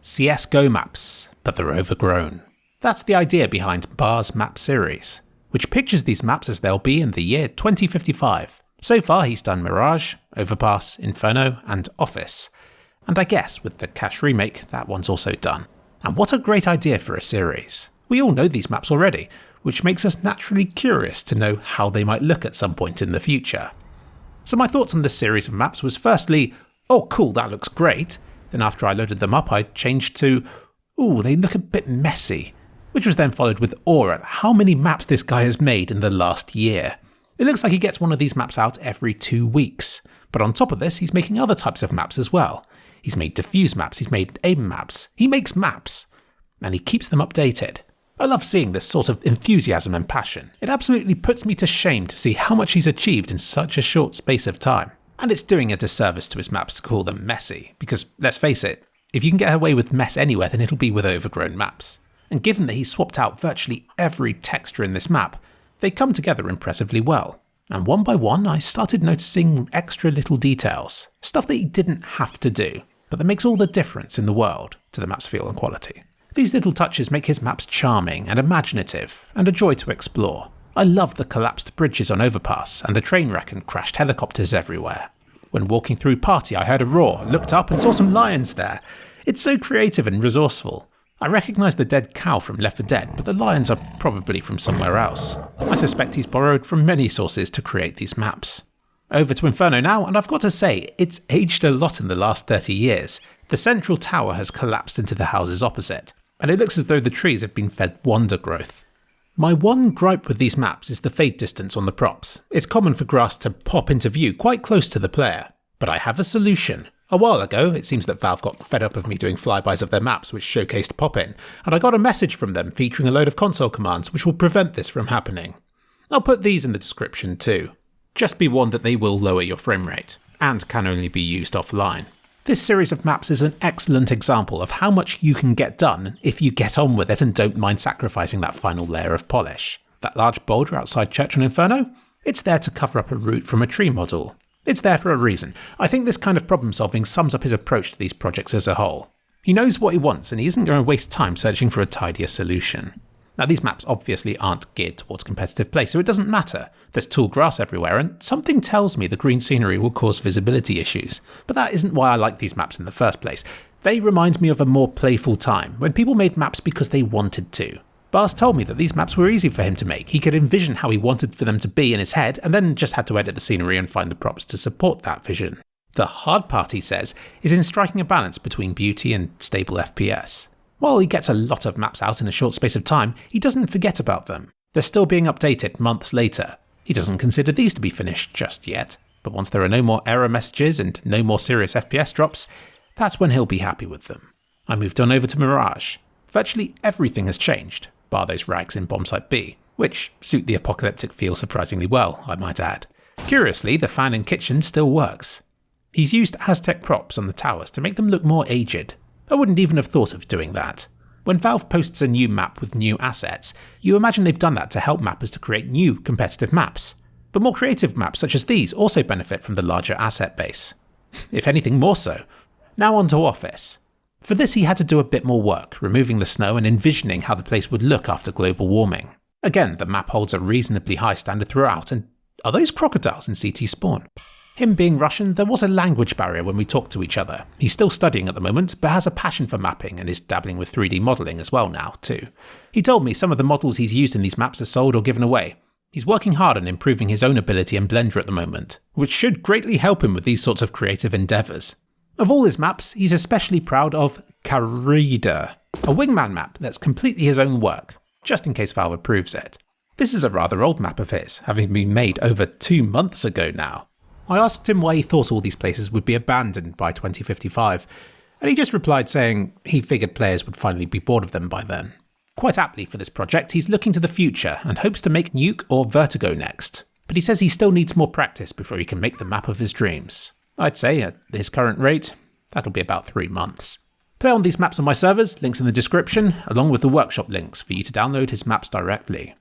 CSGO maps, but they're overgrown. That's the idea behind Bar's map series, which pictures these maps as they'll be in the year 2055. So far he's done Mirage, Overpass, Inferno and Office. And I guess with the Cache remake, that one's also done. And what a great idea for a series. We all know these maps already, which makes us naturally curious to know how they might look at some point in the future. So my thoughts on this series of maps was firstly, oh cool, that looks great. Then after I loaded them up, I changed to, ooh, they look a bit messy. Which was then followed with awe at how many maps this guy has made in the last year. It looks like he gets one of these maps out every 2 weeks. But on top of this, he's making other types of maps as well. He's made diffuse maps, he's made aim maps, he makes maps. And he keeps them updated. I love seeing this sort of enthusiasm and passion. It absolutely puts me to shame to see how much he's achieved in such a short space of time. And it's doing a disservice to his maps to call them messy, because let's face it, if you can get away with mess anywhere, then it'll be with overgrown maps. And given that he's swapped out virtually every texture in this map, they come together impressively well. And one by one, I started noticing extra little details, stuff that he didn't have to do, but that makes all the difference in the world to the map's feel and quality. These little touches make his maps charming and imaginative, and a joy to explore. I love the collapsed bridges on Overpass and the train wreck and crashed helicopters everywhere. When walking through Party, I heard a roar, looked up and saw some lions there. It's so creative and resourceful. I recognise the dead cow from Left 4 Dead, but the lions are probably from somewhere else. I suspect he's borrowed from many sources to create these maps. Over to Inferno now, and I've got to say, it's aged a lot in the last 30 years. The central tower has collapsed into the houses opposite, and it looks as though the trees have been fed wonder growth. My one gripe with these maps is the fade distance on the props. It's common for grass to pop into view quite close to the player, but I have a solution. A while ago, it seems that Valve got fed up of me doing flybys of their maps which showcased pop-in, and I got a message from them featuring a load of console commands which will prevent this from happening. I'll put these in the description too. Just be warned that they will lower your frame rate, and can only be used offline. This series of maps is an excellent example of how much you can get done if you get on with it and don't mind sacrificing that final layer of polish. That large boulder outside Church on Inferno? It's there to cover up a root from a tree model. It's there for a reason. I think this kind of problem solving sums up his approach to these projects as a whole. He knows what he wants and he isn't going to waste time searching for a tidier solution. Now these maps obviously aren't geared towards competitive play, so it doesn't matter. There's tall grass everywhere and something tells me the green scenery will cause visibility issues. But that isn't why I like these maps in the first place. They remind me of a more playful time, when people made maps because they wanted to. Bars told me that these maps were easy for him to make. He could envision how he wanted for them to be in his head and then just had to edit the scenery and find the props to support that vision. The hard part, he says, is in striking a balance between beauty and stable FPS. While he gets a lot of maps out in a short space of time, he doesn't forget about them. They're still being updated months later. He doesn't consider these to be finished just yet, but once there are no more error messages and no more serious FPS drops, that's when he'll be happy with them. I moved on over to Mirage. Virtually everything has changed, bar those rags in Bombsite B, which suit the apocalyptic feel surprisingly well, I might add. Curiously, the fan in kitchen still works. He's used Aztec props on the towers to make them look more aged. I wouldn't even have thought of doing that. When Valve posts a new map with new assets, you imagine they've done that to help mappers to create new competitive maps. But more creative maps such as these also benefit from the larger asset base. If anything, more so. Now on to Office. For this he had to do a bit more work, removing the snow and envisioning how the place would look after global warming. Again, the map holds a reasonably high standard throughout, and are those crocodiles in CT Spawn? Him being Russian, there was a language barrier when we talked to each other. He's still studying at the moment, but has a passion for mapping and is dabbling with 3D modelling as well now, too. He told me some of the models he's used in these maps are sold or given away. He's working hard on improving his own ability in Blender at the moment, which should greatly help him with these sorts of creative endeavours. Of all his maps, he's especially proud of Carida, a wingman map that's completely his own work, just in case Valve approves it. This is a rather old map of his, having been made over 2 months ago now. I asked him why he thought all these places would be abandoned by 2055, and he just replied saying he figured players would finally be bored of them by then. Quite aptly for this project, he's looking to the future and hopes to make Nuke or Vertigo next, but he says he still needs more practice before he can make the map of his dreams. I'd say, at his current rate, that'll be about 3 months. Play on these maps on my servers, links in the description, along with the workshop links for you to download his maps directly.